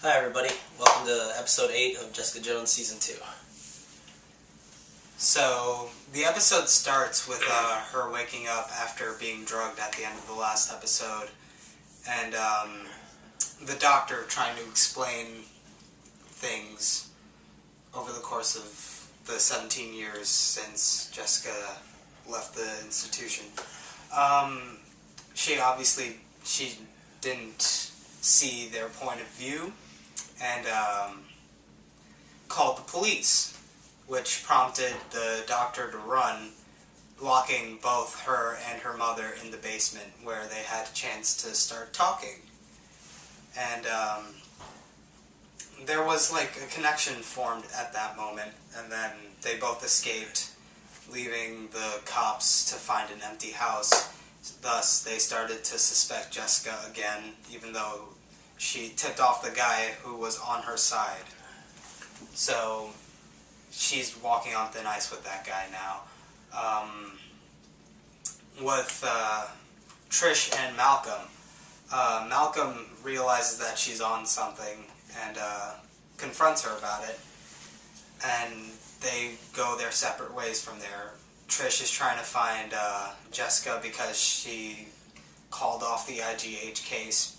Hi everybody, welcome to episode 8 of Jessica Jones Season 2. So, the episode starts with her waking up after being drugged at the end of the last episode, and the doctor trying to explain things over the course of the 17 years since Jessica left the institution. She didn't see their point of view, and called the police, which prompted the doctor to run, locking both her and her mother in the basement where they had a chance to start talking. And there was like a connection formed at that moment, and then they both escaped, leaving the cops to find an empty house. Thus, they started to suspect Jessica again, even though she tipped off the guy who was on her side. So, she's walking on thin ice with that guy now. With Trish and Malcolm. Malcolm realizes that she's on something and confronts her about it. And they go their separate ways from there. Trish is trying to find Jessica because she called off the IGH case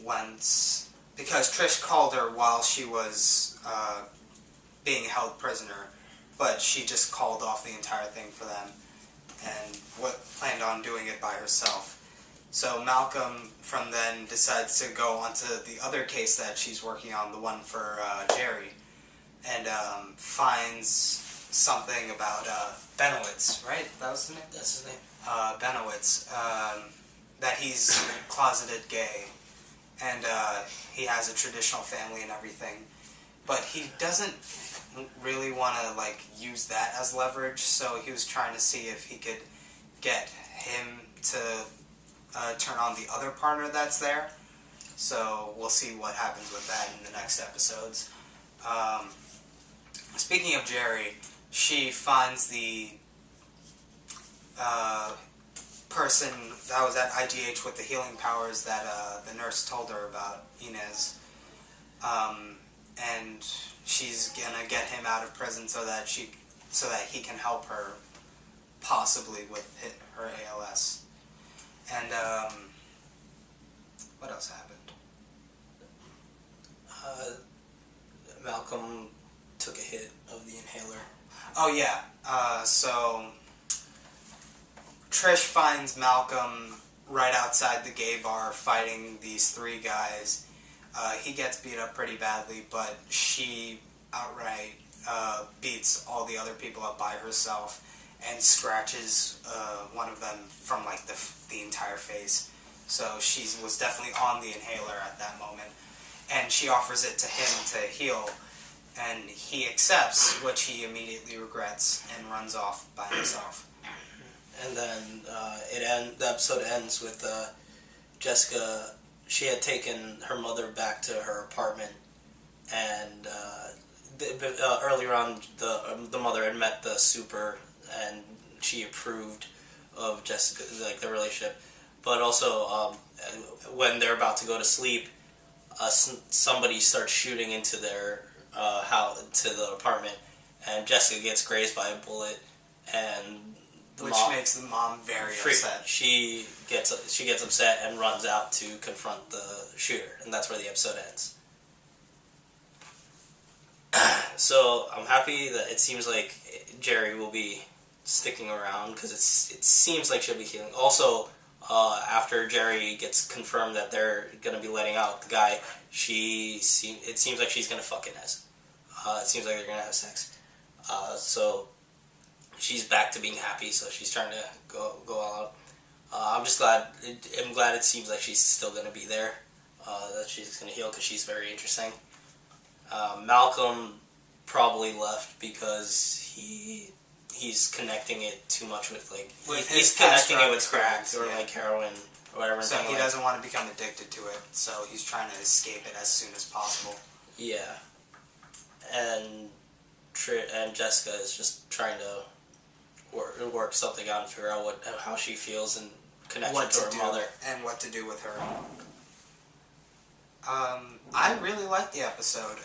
once, because Trish called her while she was being held prisoner, but she just called off the entire thing for them and planned on doing it by herself. So Malcolm from then decides to go onto the other case that she's working on, the one for Jeri, and finds something about Benowitz, right? That was his name? That's his name. Benowitz, that he's closeted gay, and he has a traditional family and everything, but he doesn't really want to use that as leverage, so he was trying to see if he could get him to turn on the other partner that's there. So we'll see what happens with that in the next episodes. Speaking of Jeri, she finds the person that was at IGH with the healing powers that the nurse told her about, Inez, and she's gonna get him out of prison so that he can help her, possibly with her ALS. And what else happened? Malcolm took a hit of the inhaler. Oh yeah, so Trish finds Malcolm right outside the gay bar fighting these three guys. He gets beat up pretty badly, but she outright beats all the other people up by herself and scratches one of them from the entire face. So she was definitely on the inhaler at that moment, and she offers it to him to heal, and he accepts, which he immediately regrets and runs off by himself. And then the episode ends with Jessica. She had taken her mother back to her apartment, and earlier on, the mother had met the super, and she approved of Jessica, the relationship. But also, when they're about to go to sleep, somebody starts shooting into their to the apartment, and Jessica gets grazed by a bullet, and which makes the mom very upset. She gets upset and runs out to confront the shooter, and that's where the episode ends. So I'm happy that it seems like Jeri will be sticking around, because it seems like she'll be healing. Also, after Jeri gets confirmed that they're gonna be letting out the guy, it seems like she's gonna fuck Inez. It seems like they're gonna have sex. So she's back to being happy, so she's trying to go out. I'm just glad. I'm glad it seems like she's still going to be there. That she's going to heal, because she's very interesting. Malcolm probably left because he's connecting it too much with he's connecting it with crack or heroin or whatever. So he doesn't want to become addicted to it. So he's trying to escape it as soon as possible. Yeah, and Jessica is just trying to work something out and figure out how she feels in connection to her mother. And what to do with her. I really liked the episode.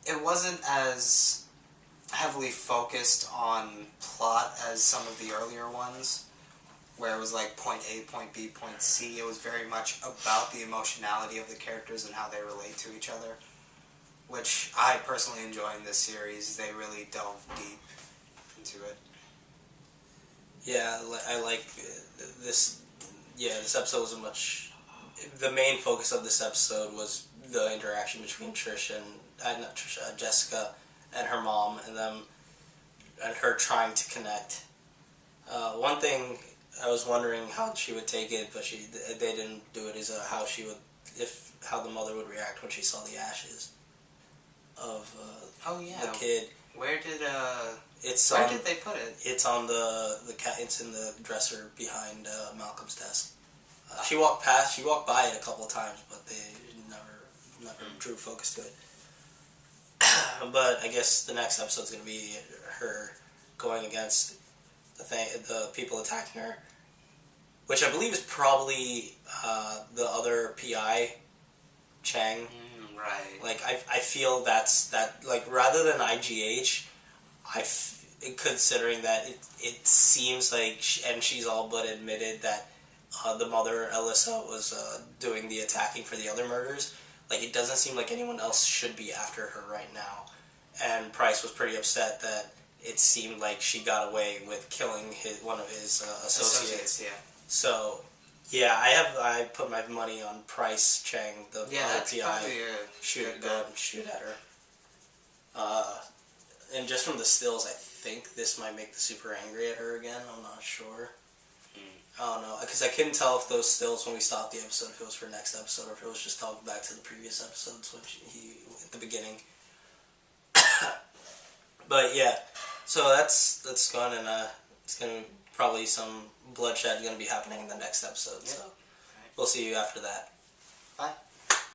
It wasn't as heavily focused on plot as some of the earlier ones, where it was like point A, point B, point C. It was very much about the emotionality of the characters and how they relate to each other, which I personally enjoy in this series. They really delve deep into it. Yeah, I like this. Yeah, this episode was the main focus of this episode was the interaction between Trish and not Trish, Jessica and her mom, and them and her trying to connect. One thing I was wondering how she would take it, but they didn't do it. Is how the mother would react when she saw the ashes of the kid. Where did Where did they put it? It's on the cat. It's in the dresser behind Malcolm's desk. She walked by it a couple of times, but they never drew focus to it. But I guess the next episode's going to be her going against the people attacking her, which I believe is probably the other PI, Chang. Right. Like I feel that like rather than IGH, considering that it seems like and she's all but admitted that the mother Alyssa was doing the attacking for the other murders. Like, it doesn't seem like anyone else should be after her right now. And Price was pretty upset that it seemed like she got away with killing one of his associates. Yeah. So, yeah, I put my money on Price Chang, the PI. Shoot at her. And just from the stills, I think this might make the super angry at her again. I'm not sure. I don't know, because I couldn't tell if those stills when we stopped the episode, if it was for next episode or if it was just talking back to the previous episodes when he at the beginning. But yeah, so that's gone, and it's gonna probably some bloodshed gonna be happening in the next episode. Yep. So we'll see you after that. Bye.